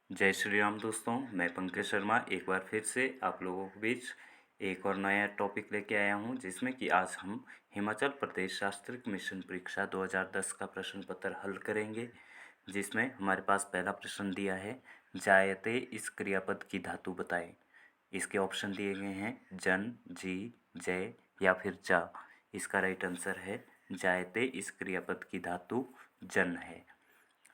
जय श्री राम दोस्तों। मैं पंकज शर्मा एक बार फिर से आप लोगों के बीच एक और नया टॉपिक लेके आया हूं, जिसमें कि आज हम हिमाचल प्रदेश शास्त्रीय मिशन परीक्षा 2010 का प्रश्न पत्र हल करेंगे। जिसमें हमारे पास पहला प्रश्न दिया है, जायते इस क्रियापद की धातु बताएं। इसके ऑप्शन दिए गए हैं जन, जी, जय या फिर जा। इसका राइट आंसर है जायते इस क्रियापद की धातु जन है।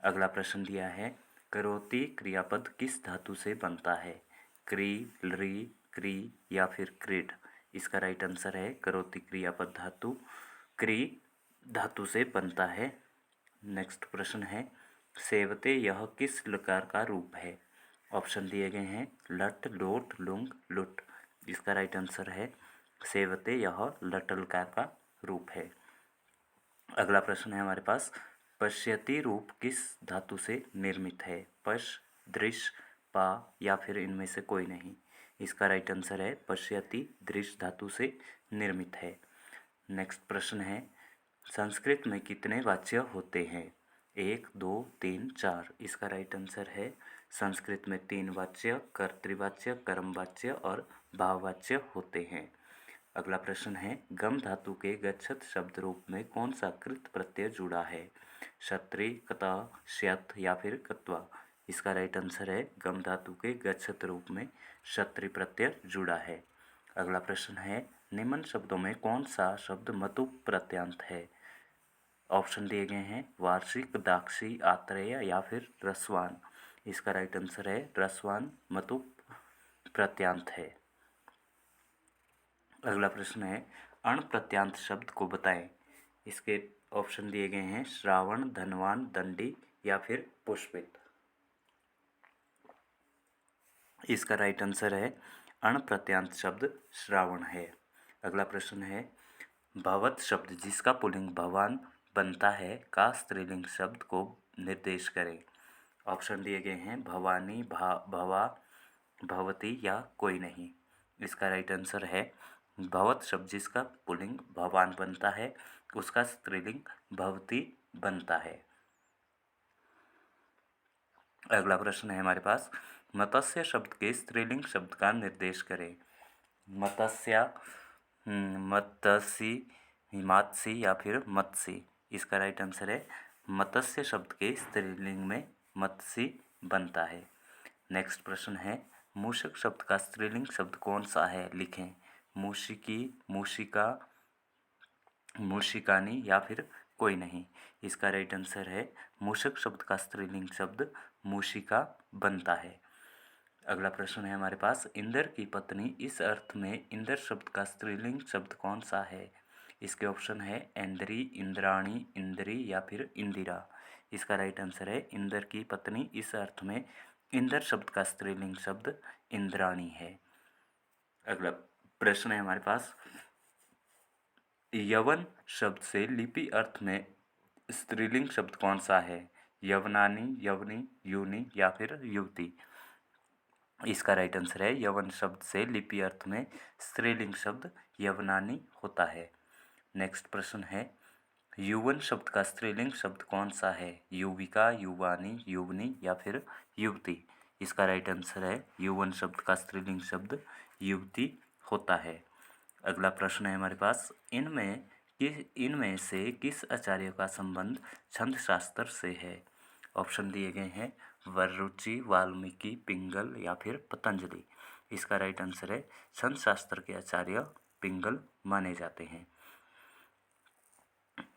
अगला प्रश्न दिया है, करोति क्रियापद किस धातु से बनता है? क्री, लृ, क्री या फिर क्रीड। इसका राइट आंसर है करोति क्रियापद धातु क्री धातु से बनता है। नेक्स्ट प्रश्न है, सेवते यह किस लकार का रूप है? ऑप्शन दिए गए हैं लट, लोट, लुंग, लुट। इसका राइट आंसर है सेवते यह लट लकार का रूप है। अगला प्रश्न है हमारे पास, पश्यति रूप किस धातु से निर्मित है? पश, दृश्य, पा या फिर इनमें से कोई नहीं। इसका राइट आंसर है पश्यति दृश्य धातु से निर्मित है। नेक्स्ट प्रश्न है, संस्कृत में कितने वाच्य होते हैं? 1, 2, 3, 4। इसका राइट आंसर है संस्कृत में 3 वाच्य, कर्तृवाच्य, कर्मवाच्य और भाववाच्य होते हैं। अगला प्रश्न है, गम धातु के गच्छत शब्द रूप में कौन सा कृत प्रत्यय जुड़ा है? क्षत्रि, कता, श्यत या फिर कत्वा। इसका राइट आंसर है गम धातु के गच्छत रूप में क्षत्रि प्रत्यय जुड़ा है। अगला प्रश्न है, निम्न शब्दों में कौन सा शब्द मतु प्रत्यांत है? ऑप्शन दिए गए हैं वार्षिक, दाक्षी, आत्रेय या फिर रसवान। इसका राइट आंसर है रसवान मतु प्रत्यांत है। अगला प्रश्न है, अण प्रत्यांत शब्द को बताएं। इसके ऑप्शन दिए गए हैं श्रावण, धनवान, दंडी या फिर पुष्पित। इसका राइट आंसर है अण प्रत्यांत शब्द श्रावण है। अगला प्रश्न है, भवत शब्द जिसका पुल्लिंग भवान बनता है का स्त्रीलिंग शब्द को निर्देश करें। ऑप्शन दिए गए हैं भवानी, भवा, भवती या कोई नहीं। इसका राइट आंसर है भवत शब्द जिसका पुल्लिंग भवान बनता है उसका स्त्रीलिंग भवती बनता है। अगला प्रश्न है हमारे पास, मत्स्य शब्द के स्त्रीलिंग शब्द का निर्देश करें। मत्स्या, मत्सी, मात्सी या फिर मत्सी। इसका राइट आंसर है मत्स्य शब्द के स्त्रीलिंग में मत्सी बनता है। नेक्स्ट प्रश्न है, मूषक शब्द का स्त्रीलिंग शब्द कौन सा है? लिखें। मूषिकी, मूषिका, मूषिकानी या फिर कोई नहीं। इसका राइट आंसर है मूषक शब्द का स्त्रीलिंग शब्द मूषिका बनता है। अगला प्रश्न है हमारे पास, इंद्र की पत्नी इस अर्थ में इंद्र शब्द का स्त्रीलिंग शब्द कौन सा है? इसके ऑप्शन है इंद्री, इंद्राणी, इंद्री या फिर इंदिरा। इसका राइट आंसर है इंद्र की पत्नी इस अर्थ में इंद्र शब्द का स्त्रीलिंग शब्द इंद्राणी है। अगला प्रश्न है हमारे पास, यवन शब्द से लिपि अर्थ में स्त्रीलिंग शब्द कौन सा है? यवनानी, यवनी, यूनी या फिर युवती। इसका राइट आंसर है यवन शब्द से लिपि अर्थ में स्त्रीलिंग शब्द यवनानी होता है। नेक्स्ट प्रश्न है, युवन शब्द का स्त्रीलिंग शब्द कौन सा है? युविका, युवानी, युवनी या फिर युवती। इसका राइट आंसर है युवन शब्द का स्त्रीलिंग शब्द युवती होता है। अगला प्रश्न है हमारे पास, इनमें से किस आचार्य का संबंध छंद शास्त्र से है? ऑप्शन दिए गए हैं वररुचि, वाल्मीकि, पिंगल या फिर पतंजलि। इसका राइट आंसर है छंद शास्त्र के आचार्य पिंगल माने जाते हैं।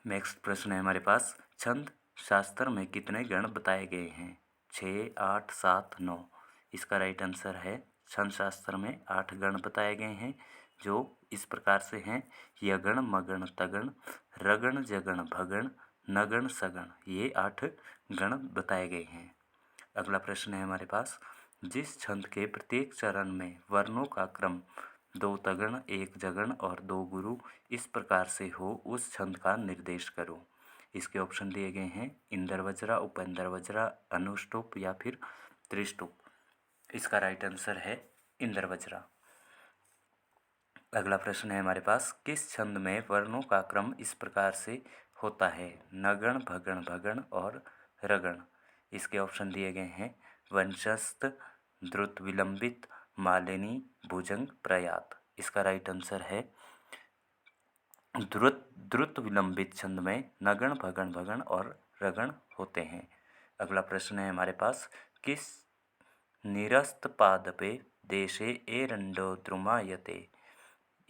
नेक्स्ट प्रश्न है हमारे पास, छंद शास्त्र में कितने गण बताए गए हैं? 6, 8, 7, 9। इसका राइट आंसर है छंद शास्त्र में 8 गण बताए गए हैं, जो इस प्रकार से हैं यगण, मगण, तगण, रगण, जगण, भगण, नगण, सगण। ये 8 गण बताए गए हैं। अगला प्रश्न है हमारे पास, जिस छंद के प्रत्येक चरण में वर्णों का क्रम 2 तगण, 1 जगण और 2 गुरु इस प्रकार से हो उस छंद का निर्देश करो। इसके ऑप्शन दिए गए हैं इंदर वज्रा, उपेंद्र वज्रा, अनुष्टुप या फिर त्रिष्टुप। इसका राइट आंसर है इंदर वज्रा। अगला प्रश्न है हमारे पास, किस छंद में वर्णों का क्रम इस प्रकार से होता है? नगण, भगण, भगण और रगण। इसके ऑप्शन दिए गए हैं वंशस्थ द्रुत विलंबित मालिनी भुजंग प्रयात। इसका राइट आंसर है द्रुत द्रुत विलंबित छंद में नगण भगण भगण और रगण होते हैं। अगला प्रश्न है हमारे पास, किस निरस्त पादपे देशे एरंडो द्रुमायते,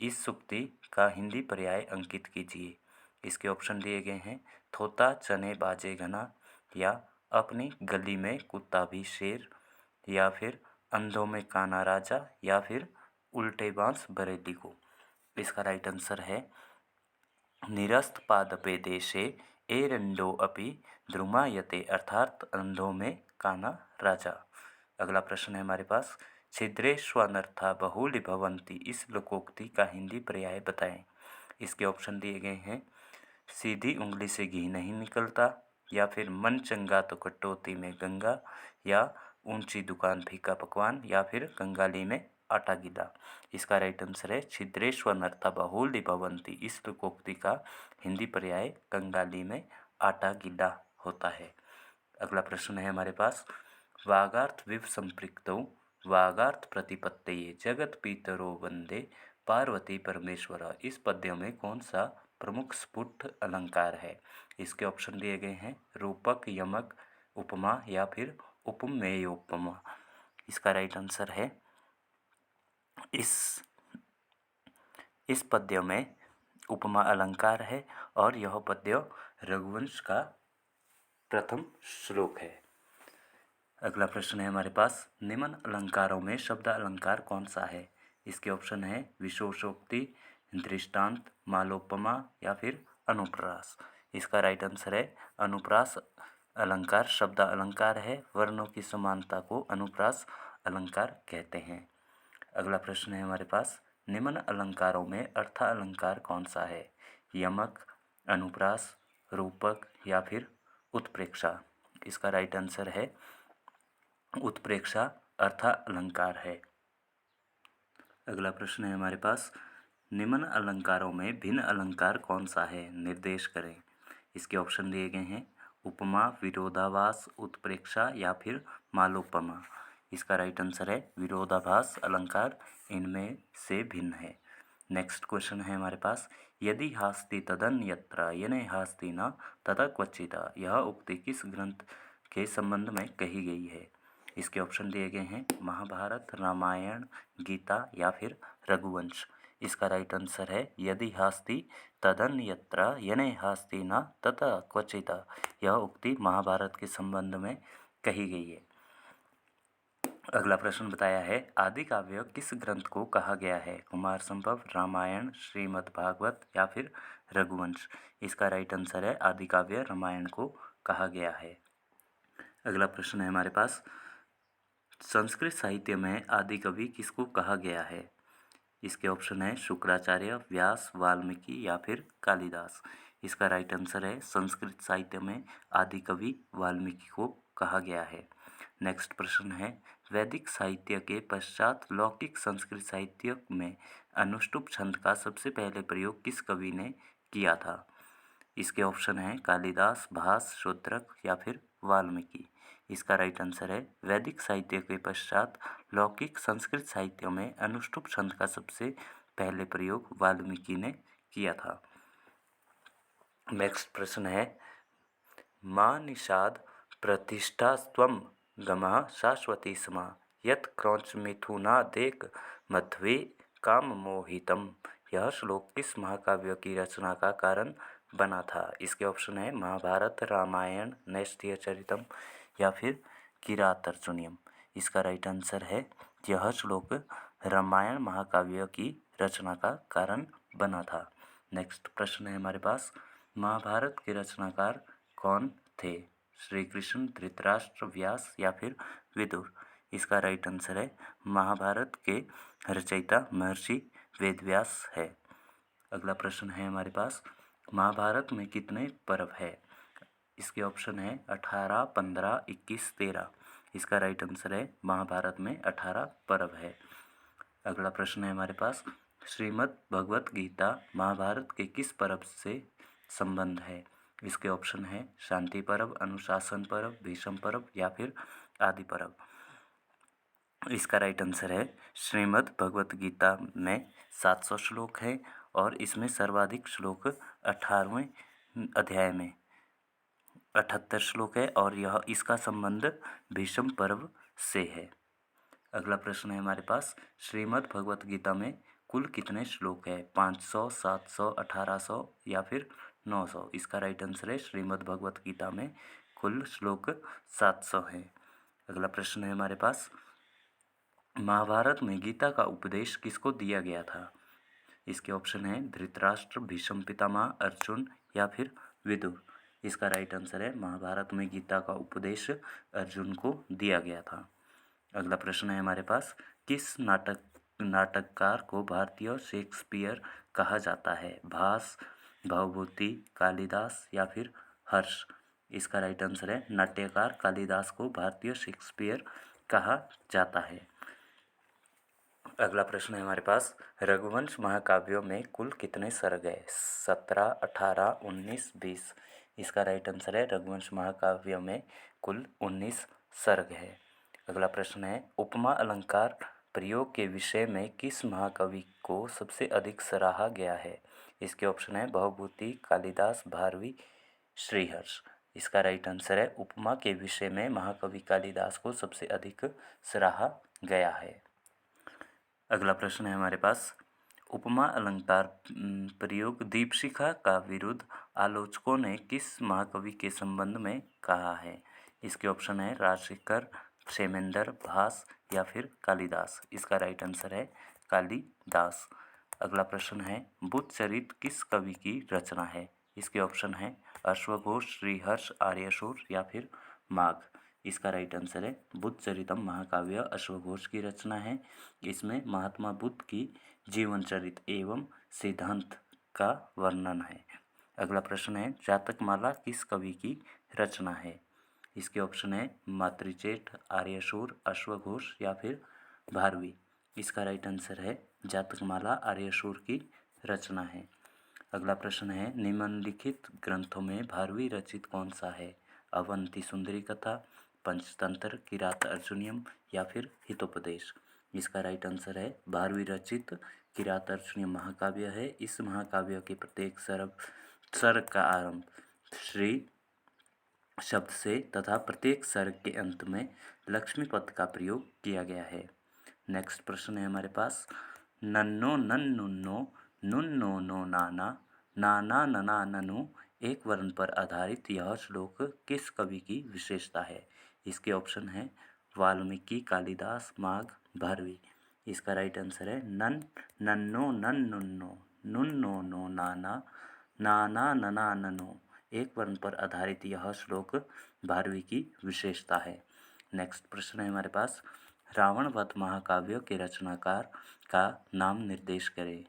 इस सूक्ति का हिंदी पर्याय अंकित कीजिए। इसके ऑप्शन दिए गए हैं, थोता चने बाजे घना, या अपनी गली में कुत्ता भी शेर, या फिर अंधों में काना राजा, या फिर उल्टे बांस बरेली को। इसका राइट आंसर है निरस्त पादपे देशे एरंडो अपि द्रुमायते, अर्थात अंधों में काना राजा। अगला प्रश्न है हमारे पास, छिद्रेष्वनर्था बहुली भवन्ति, इस लोकोक्ति का हिंदी पर्याय बताएं। इसके ऑप्शन दिए गए हैं, सीधी उंगली से घी नहीं निकलता, या फिर मन चंगा तो कटौती में गंगा, या ऊंची दुकान फीका पकवान, या फिर कंगाली में आटा गीला। इसका राइट आंसर है छिद्रेष्वनर्था बहुली भवन्ति, इस लोकोक्ति का हिंदी पर्याय कंगाली में आटा गीला होता है। अगला प्रश्न है हमारे पास, वागार्थ विव संपृक्तौ वागार्थ प्रतिपत्तये जगत पीतरो वंदे पार्वती परमेश्वर, इस पद्य में कौन सा प्रमुख स्फुट अलंकार है। इसके ऑप्शन दिए गए हैं, रूपक, यमक, उपमा, या फिर उपमेयोपमा। इसका राइट आंसर है इस पद्य में उपमा अलंकार है, और यह पद्य रघुवंश का प्रथम श्लोक है। अगला प्रश्न है हमारे पास, निम्न अलंकारों में शब्द अलंकार कौन सा है। इसके ऑप्शन है, विशेषोक्ति, दृष्टांत, मालोपमा, या फिर अनुप्रास। इसका राइट आंसर है अनुप्रास अलंकार शब्द अलंकार है, वर्णों की समानता को अनुप्रास अलंकार कहते हैं। अगला प्रश्न है हमारे पास, निम्न अलंकारों में अर्थ अलंकार कौन सा है। यमक, अनुप्रास, रूपक, या फिर उत्प्रेक्षा। इसका राइट आंसर है उत्प्रेक्षा अर्थ अलंकार है। अगला प्रश्न है हमारे पास, निम्न अलंकारों में भिन्न अलंकार कौन सा है, निर्देश करें। इसके ऑप्शन दिए गए हैं, उपमा, विरोधाभास, उत्प्रेक्षा, या फिर मालोपमा। इसका राइट आंसर है विरोधाभास अलंकार इनमें से भिन्न है। नेक्स्ट क्वेश्चन है हमारे पास, यदि हास्ति तदन्यत्र यने हास्ति न तथा क्वचिता, यह उक्ति किस ग्रंथ के संबंध में कही गई है। इसके ऑप्शन दिए गए हैं, महाभारत, रामायण, गीता, या फिर रघुवंश। इसका राइट आंसर है यदि हास्ति तदन्यत्र यने हास्ति न तथा क्वचिता, यह उक्ति महाभारत के संबंध में कही गई है। अगला प्रश्न बताया है, आदि काव्य किस ग्रंथ को कहा गया है, कुमार संभव, रामायण, श्रीमद् भागवत, या फिर रघुवंश। इसका राइट आंसर है आदि काव्य रामायण को कहा गया है। अगला प्रश्न है हमारे पास, संस्कृत साहित्य में आदि कवि किसको कहा गया है। इसके ऑप्शन है, शुक्राचार्य, व्यास, वाल्मीकि, या फिर कालिदास। इसका राइट आंसर है संस्कृत साहित्य में आदि कवि वाल्मीकि को कहा गया है। नेक्स्ट प्रश्न है, वैदिक साहित्य के पश्चात लौकिक संस्कृत साहित्य में अनुष्टुप छंद का सबसे पहले प्रयोग किस कवि ने किया था। इसके ऑप्शन हैं, कालिदास, भास, शूद्रक, या फिर वाल्मीकि। इसका राइट आंसर है वैदिक साहित्य के पश्चात लौकिक संस्कृत साहित्य में अनुष्टुप छंद का सबसे पहले प्रयोग वाल्मीकि ने किया था। नेक्स्ट प्रश्न है, मां निषाद प्रतिष्ठास्त्वं गमः शाश्वती समा यत् क्रौंच मिथुनादेक मध्वे काम मोहितम, यह श्लोक किस महाकाव्य की रचना का कारण बना था। इसके ऑप्शन है, महाभारत, रामायण, नैष्ठिय चरितम, या फिर किरातार्जुनीयम। इसका राइट आंसर है यह श्लोक रामायण महाकाव्य की रचना का कारण बना था। नेक्स्ट प्रश्न है हमारे पास, महाभारत के रचनाकार कौन थे। श्री कृष्ण, धृतराष्ट्र, व्यास, या फिर विदुर। इसका राइट आंसर है महाभारत के रचयिता महर्षि वेदव्यास है। अगला प्रश्न है हमारे पास, महाभारत में कितने पर्व है। इसके ऑप्शन है 18, 15, 21, 13। इसका राइट आंसर है महाभारत में 18 पर्व है। अगला प्रश्न है हमारे पास, श्रीमद् भगवत गीता महाभारत के किस पर्व से संबंध है। इसके ऑप्शन है, शांति पर्व, अनुशासन पर्व, भीष्म पर्व, या फिर आदि पर्व। इसका राइट आंसर है श्रीमद् भगवत गीता में 700 श्लोक है और इसमें सर्वाधिक श्लोक 18वें अध्याय में 78 श्लोक है और यह इसका संबंध भीष्म पर्व से है। अगला प्रश्न है हमारे पास, श्रीमद् भगवत गीता में कुल कितने श्लोक है? 500, 700, 1800 या फिर 900? इसका राइट आंसर है श्रीमद् भगवत गीता में कुल श्लोक 700 है। अगला प्रश्न है हमारे पास, महाभारत में गीता का उपदेश किसको दिया गया था? इसके ऑप्शन है धृतराष्ट्र, भीष्म पितामह, अर्जुन या फिर विदुर। इसका राइट आंसर है महाभारत में गीता का उपदेश अर्जुन को दिया गया था। अगला प्रश्न है हमारे पास, किस नाटककार को भारतीय शेक्सपियर कहा जाता है? भास, भवभूति, कालिदास या फिर हर्ष? इसका राइट आंसर है नाट्यकार कालिदास को भारतीय शेक्सपियर कहा जाता है। अगला प्रश्न है हमारे पास, रघुवंश महाकाव्यों में कुल कितने सर्ग है? 17, 18, 19, 20। इसका राइट आंसर है रघुवंश महाकाव्यों में कुल 19 सर्ग है। अगला प्रश्न है, उपमा अलंकार प्रयोग के विषय में किस महाकवि को सबसे अधिक सराहा गया है? इसके ऑप्शन है भवभूति, कालिदास, भारवी, श्रीहर्ष। इसका राइट आंसर है उपमा के विषय में महाकवि कालिदास को सबसे अधिक सराहा गया है। अगला प्रश्न है हमारे पास, उपमा अलंकार प्रयोग दीपशिखा का विरुद्ध आलोचकों ने किस महाकवि के संबंध में कहा है? इसके ऑप्शन है राजशेखर, क्षेमेंद्र, भास या फिर कालिदास। इसका राइट आंसर है कालिदास। अगला प्रश्न है, बुद्धचरित किस कवि की रचना है? इसके ऑप्शन है अश्वघोष, श्रीहर्ष, आर्यशूर या फिर माघ। इसका राइट आंसर है बुद्धचरितम महाकाव्य अश्वघोष की रचना है। इसमें महात्मा बुद्ध की जीवन चरित्र एवं सिद्धांत का वर्णन है। अगला प्रश्न है, जातकमाला किस कवि की रचना है? इसके ऑप्शन है मातृचेट, आर्यशूर, अश्वघोष या फिर भारवी। इसका राइट आंसर है जातकमाला आर्यशूर की रचना है। अगला प्रश्न है, निम्नलिखित ग्रंथों में भारवी रचित कौन सा है? अवंती सुंदरी कथा, पंचतंत्र, किरात अर्जुनियम या फिर हितोपदेश। इसका राइट आंसर है भारवी रचित किरात अर्जुनियम महाकाव्य है। इस महाकाव्य के प्रत्येक सर्ग का आरंभ श्री शब्द से तथा प्रत्येक सर्ग के अंत में लक्ष्मी पद का प्रयोग किया गया है। नेक्स्ट प्रश्न है हमारे पास, नन्नो नन्नुन्नो नुन्नो नो नाना नाना नना ननु एक वर्ण पर आधारित यह श्लोक किस कवि की विशेषता है? इसके ऑप्शन है वाल्मीकि, कालिदास, माघ, भारवी। इसका राइट आंसर है नन्नो नन्नुन्नो नुन्नो नो नाना नाना नना ननु एक वर्ण पर आधारित यह श्लोक भारवी की विशेषता है। नेक्स्ट प्रश्न है हमारे पास, रावण वध महाकाव्य के रचनाकार का नाम निर्देश करें।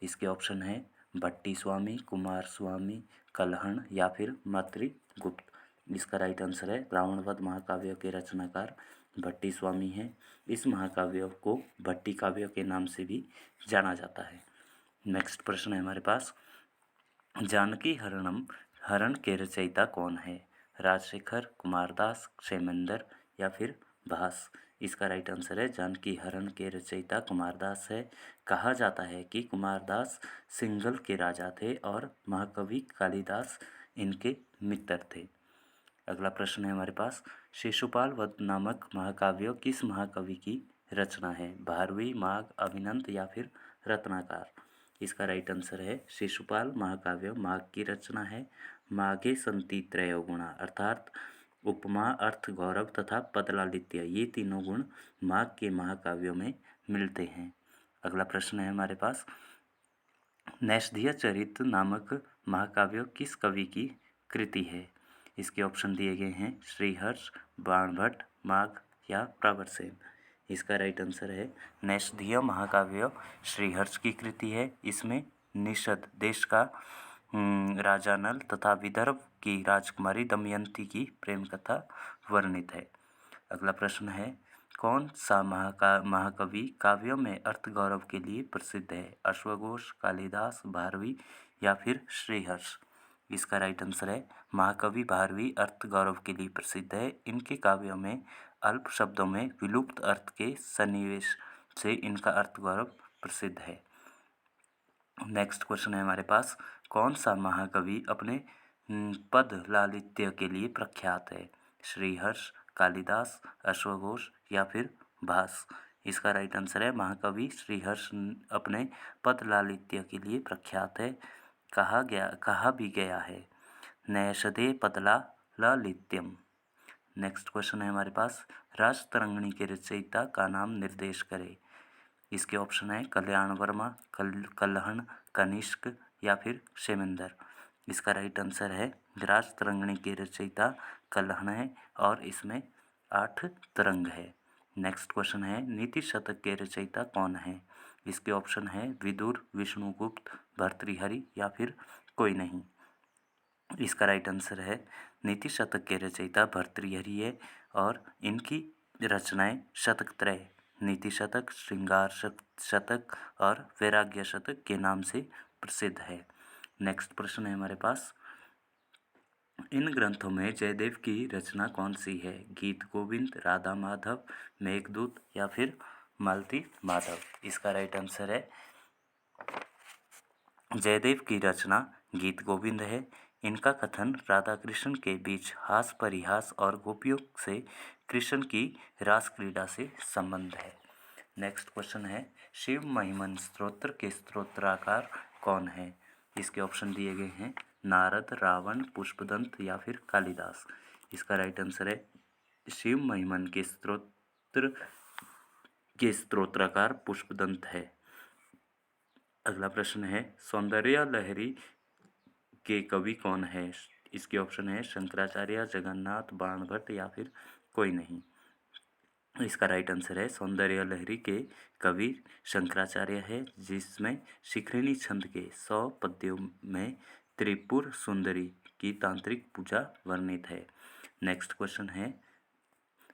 इसके ऑप्शन है भट्टी स्वामी, कुमार स्वामी, कलहण या फिर मातृगुप्त। इसका राइट आंसर है रावण वध महाकाव्य के रचनाकार भट्टी स्वामी हैं। इस महाकाव्य को भट्टी काव्य के नाम से भी जाना जाता है। नेक्स्ट प्रश्न है हमारे पास, जानकी हरण के रचयिता कौन है? राजशेखर, कुमारदास, क्षेमेंद्र या फिर भास। इसका राइट आंसर है जानकी हरण के रचयिता कुमारदास है। कहा जाता है कि कुमारदास सिंघल के राजा थे और महाकवि कालिदास इनके मित्र थे। अगला प्रश्न है हमारे पास, शिशुपाल वध नामक महाकाव्य किस महाकवि की रचना है? भारवी, माघ, अभिनंद या फिर रत्नाकर। इसका राइट आंसर है शिशुपाल महाकाव्य माघ की रचना है। माघे संति त्रयो गुणा अर्थात उपमा, अर्थ, गौरव तथा पदलालित्य ये तीनों गुण माघ के महाकाव्यों में मिलते हैं। अगला प्रश्न है हमारे पास, नैषधीय चरित नामक महाकाव्य किस कवि की कृति है? इसके ऑप्शन दिए गए हैं श्रीहर्ष, बाणभट्ट, माघ या प्रवरसेन। इसका राइट आंसर है नैषधीय महाकाव्य श्रीहर्ष की कृति है। इसमें निषद देश का राजा नल तथा विदर्भ की राजकुमारी दमयंती की प्रेम कथा वर्णित है। अगला प्रश्न है, कौन सा महाकवि काव्यों में अर्थ गौरव के लिए प्रसिद्ध है? अश्वघोष, कालिदास, भारवी या फिर श्रीहर्ष। इसका राइट आंसर है महाकवि भारवी अर्थ गौरव के लिए प्रसिद्ध है। इनके काव्यों में अल्प शब्दों में विलुप्त अर्थ के सन्निवेश से इनका अर्थगौरव प्रसिद्ध है। नेक्स्ट क्वेश्चन है हमारे पास, कौन सा महाकवि अपने पद लालित्य के लिए प्रख्यात है? श्रीहर्ष, कालिदास, अश्वघोष या फिर भास? इसका राइट आंसर है महाकवि श्रीहर्ष अपने पद लालित्य के लिए प्रख्यात है। कहा भी गया है, नैषधे पदला लालित्यम। नेक्स्ट क्वेश्चन है हमारे पास, राजतरंगिणी के रचयिता का नाम निर्देश करें। इसके ऑप्शन है कल्याण वर्मा, कल्हण, कनिष्क या फिर क्षेमेंद्र। इसका राइट आंसर है राजतरंगिणी के रचयिता कल्हण है और इसमें 8 तरंग है। नेक्स्ट क्वेश्चन है, नीति शतक के रचयिता कौन है? इसके ऑप्शन है विदुर, विष्णुगुप्त, भर्तृहरि या फिर कोई नहीं। इसका राइट आंसर है नीति शतक के रचयिता भर्तृहरि है और इनकी रचनाएं शतकत्रय, नीति शतक, श्रृंगार शतक और वैराग्य शतक के नाम से प्रसिद्ध है। नेक्स्ट प्रश्न है हमारे पास, इन ग्रंथों में जयदेव की रचना कौन सी है? गीत गोविंद, राधा माधव, मेघदूत या फिर मालती माधव? इसका राइट आंसर है जयदेव की रचना गीत गोविंद है। इनका कथन राधा कृष्ण के बीच हास परिहास और गोपियों से कृष्ण की रास क्रीड़ा से संबंध है। नेक्स्ट क्वेश्चन है, शिव महिमन स्तोत्र के स्तोत्रकार कौन है? इसके ऑप्शन दिए गए हैं नारद, रावण, पुष्पदंत या फिर कालिदास। इसका राइट आंसर है शिव महिमन के स्तोत्र के स्तोत्रकार पुष्पदंत है। अगला प्रश्न है, सौंदर्य लहरी के कवि कौन है? इसके ऑप्शन है शंकराचार्य, जगन्नाथ, बाणभट्ट या फिर कोई नहीं। इसका राइट आंसर है सौंदर्य लहरी के कवि शंकराचार्य है, जिसमें शिखरिणी छंद के 100 पद्यों में त्रिपुर सुंदरी की तांत्रिक पूजा वर्णित है। नेक्स्ट क्वेश्चन है,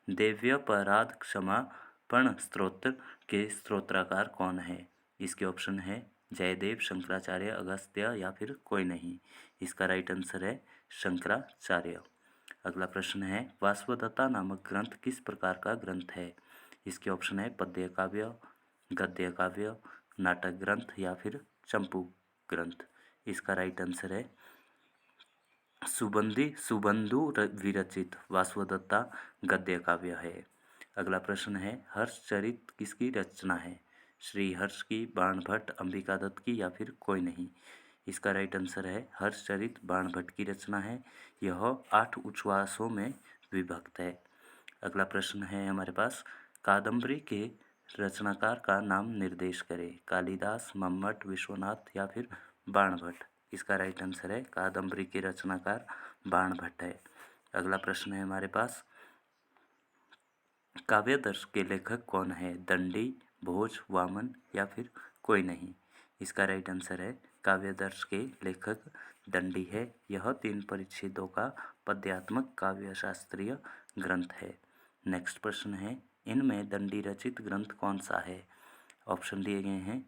देव्यपराध क्षमापण स्तोत्र के स्तोत्रकार कौन है? इसके ऑप्शन है जयदेव, शंकराचार्य, अगस्त्य या फिर कोई नहीं। इसका राइट आंसर है शंकराचार्य। अगला प्रश्न है, वासवदत्ता नामक ग्रंथ किस प्रकार का ग्रंथ है? इसके ऑप्शन है पद्य काव्य, गद्य काव्य, नाटक ग्रंथ या फिर चंपू ग्रंथ। इसका राइट आंसर है सुबंधु विरचित वासवदत्ता गद्य काव्य है। अगला प्रश्न है, हर्षचरित किसकी रचना है? श्रीहर्ष की, बाणभट्ट, अंबिका दत्त की या फिर कोई नहीं। इसका राइट आंसर है हर्षचरित बाणभट्ट की रचना है। यह 8 उच्छ्वासों में विभक्त है। अगला प्रश्न है हमारे पास, कादम्बरी के रचनाकार का नाम निर्देश करें। कालिदास, मम्मट, विश्वनाथ या फिर बाणभट्ट। इसका राइट आंसर है कादम्बरी के रचनाकार बाणभट्ट है। अगला प्रश्न है हमारे पास, काव्यदर्श के लेखक कौन है? दंडी, भोज, वामन या फिर कोई नहीं। इसका राइट आंसर है काव्यदर्श के लेखक दंडी है। यह 3 परिच्छेदों का पद्यात्मक काव्य शास्त्रीय ग्रंथ है। नेक्स्ट प्रश्न है, इनमें दंडी रचित ग्रंथ कौन सा है? ऑप्शन दिए गए हैं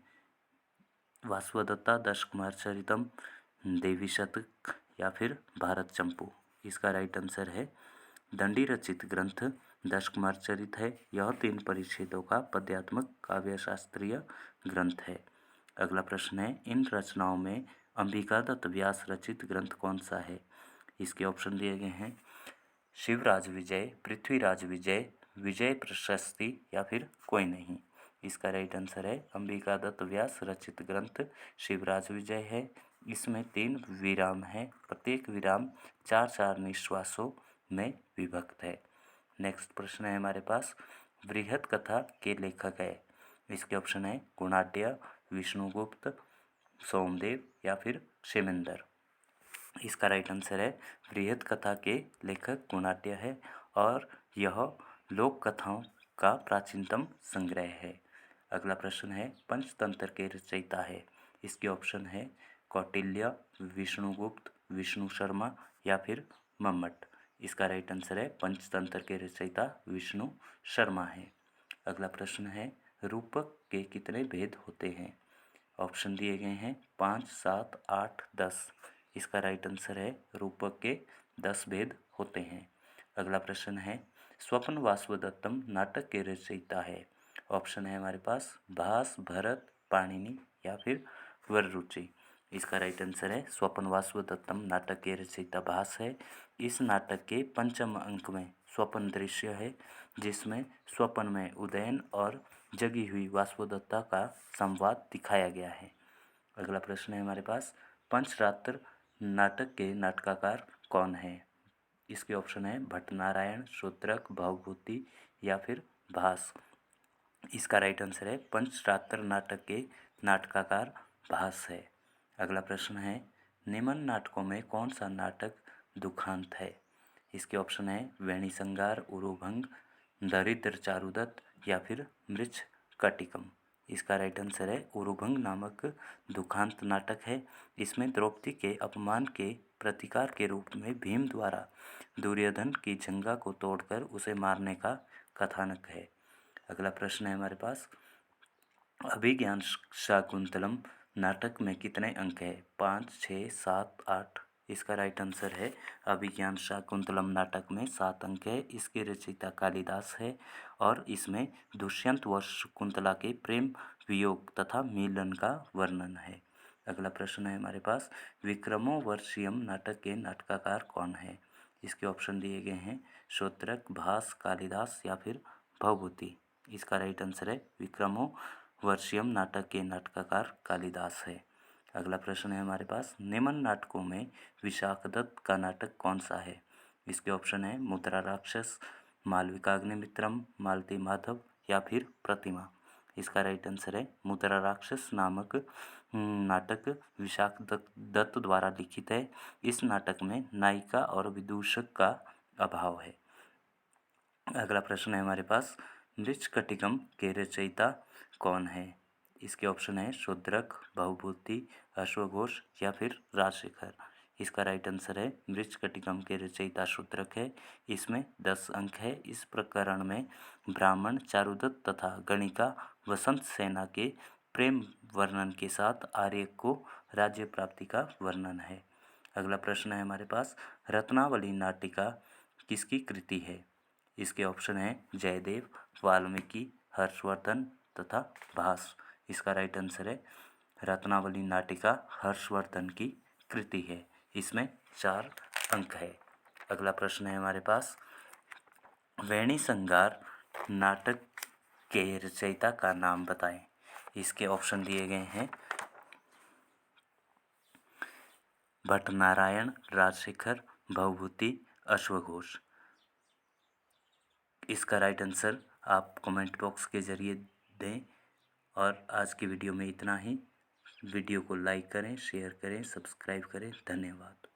वासवदत्ता, दशकुमार चरितम, देवी शतक या फिर भारत चंपू। इसका राइट आंसर है दंडी रचित ग्रंथ दशकुमार चरित है। यह 3 परिच्छेदों का पद्यात्मक काव्य शास्त्रीय ग्रंथ है। अगला प्रश्न है, इन रचनाओं में अंबिका दत्त व्यास रचित ग्रंथ कौन सा है? इसके ऑप्शन दिए गए हैं शिवराज विजय, पृथ्वीराज विजय, विजय प्रशस्ति या फिर कोई नहीं। इसका राइट आंसर है अंबिका दत्त व्यास रचित ग्रंथ शिवराज विजय है। इसमें 3 विराम है, प्रत्येक विराम 4-4 निश्वासों में विभक्त है। नेक्स्ट प्रश्न है हमारे पास, बृहत कथा के लेखक है। इसके ऑप्शन है गुणाढ्य, विष्णुगुप्त, सोमदेव या फिर क्षेमेंद्र। इसका राइट आंसर है बृहत कथा के लेखक गुणाढ्य है और यह लोक कथाओं का प्राचीनतम संग्रह है। अगला प्रश्न है, पंचतंत्र के रचयिता है। इसके ऑप्शन है कौटिल्य, विष्णुगुप्त, विष्णु शर्मा या फिर मम्मट। इसका राइट आंसर है पंचतंत्र के रचयिता विष्णु शर्मा है। अगला प्रश्न है, रूपक के कितने भेद होते हैं? ऑप्शन दिए गए हैं 5, 7, 8, 10। इसका राइट आंसर है रूपक के 10 भेद होते हैं। अगला प्रश्न है, स्वपन वासवदत्तम नाटक के रचयिता है? ऑप्शन है हमारे पास भास, भरत, पाणिनि या फिर वररुचि। इसका राइट आंसर है स्वपन वासवदत्तम नाटक के रचयिता भास है। इस नाटक के पंचम अंक में स्वपन दृश्य है, जिसमें स्वपन में उदयन और जगी हुई वासवदत्ता का संवाद दिखाया गया है। अगला प्रश्न है हमारे पास, पंचरात्र नाटक के नाटककार कौन है? इसके ऑप्शन है भट्टनारायण, शूद्रक, भवभूति या फिर भास। इसका राइट आंसर है पंचरात्र नाटक के नाटककार भास है। अगला प्रश्न है, निम्न नाटकों में कौन सा नाटक दुखांत है? इसके ऑप्शन है वेणी संगार, उरुभंग, दरिद्र चारुदत्त या फिर मृच्छ कटिकम। इसका राइट आंसर है उरुभंग नामक दुखांत नाटक है। इसमें द्रौपदी के अपमान के प्रतिकार के रूप में भीम द्वारा दुर्योधन की जंघा को तोड़कर उसे मारने का कथानक है। अगला प्रश्न है हमारे पास, अभिज्ञान शाकुंतलम नाटक में कितने अंक है? 5, 6, 7, 8। इसका राइट आंसर है अभिज्ञान शाकुंतलम नाटक में 7 अंक है। इसके रचयिता कालिदास है और इसमें दुष्यंत व शकुंतला के प्रेम, वियोग तथा मिलन का वर्णन है। अगला प्रश्न है हमारे पास, विक्रमोर्वशीयम नाटक के नाटककार कौन है? इसके ऑप्शन दिए गए हैं शूद्रक, भास, कालिदास या फिर भवभूति। इसका राइट आंसर है विक्रमोर्वशीयम नाटक के नाटककार कालिदास है। अगला प्रश्न है हमारे पास, निम्न नाटकों में विशाखदत्त का नाटक कौन सा है? इसके ऑप्शन है मुद्रा राक्षस, मालविकाग्निमित्रम, मालती माधव या फिर प्रतिमा। इसका राइट आंसर है मुद्रा राक्षस नामक नाटक विशाखदत्त द्वारा लिखित है। इस नाटक में नायिका और विदूषक का अभाव है। अगला प्रश्न है हमारे पास, मृच्छकटिकम के रचयिता कौन है? इसके ऑप्शन है शूद्रक, भवभूति, अश्वघोष या फिर राजशेखर। इसका राइट आंसर है मृच्छकटिकम के रचयिता शूद्रक है। इसमें 10 अंक है। इस प्रकरण में ब्राह्मण चारुदत्त तथा गणिका वसंत सेना के प्रेम वर्णन के साथ आर्य को राज्य प्राप्ति का वर्णन है। अगला प्रश्न है हमारे पास, रत्नावली नाटिका किसकी कृति है? इसके ऑप्शन है जयदेव, वाल्मीकि, हर्षवर्धन तथा भास। इसका राइट आंसर है रत्नावली नाटिका हर्षवर्धन की कृति है। इसमें 4 अंक है। अगला प्रश्न है हमारे पास, वेणी संगार नाटक के रचयिता का नाम बताएं। इसके ऑप्शन दिए गए हैं भट्टनारायण, राजशेखर, भवभूति, अश्वघोष। इसका राइट आंसर आप कमेंट बॉक्स के ज़रिए दें। और आज की वीडियो में इतना ही। वीडियो को लाइक करें, शेयर करें, सब्सक्राइब करें। धन्यवाद।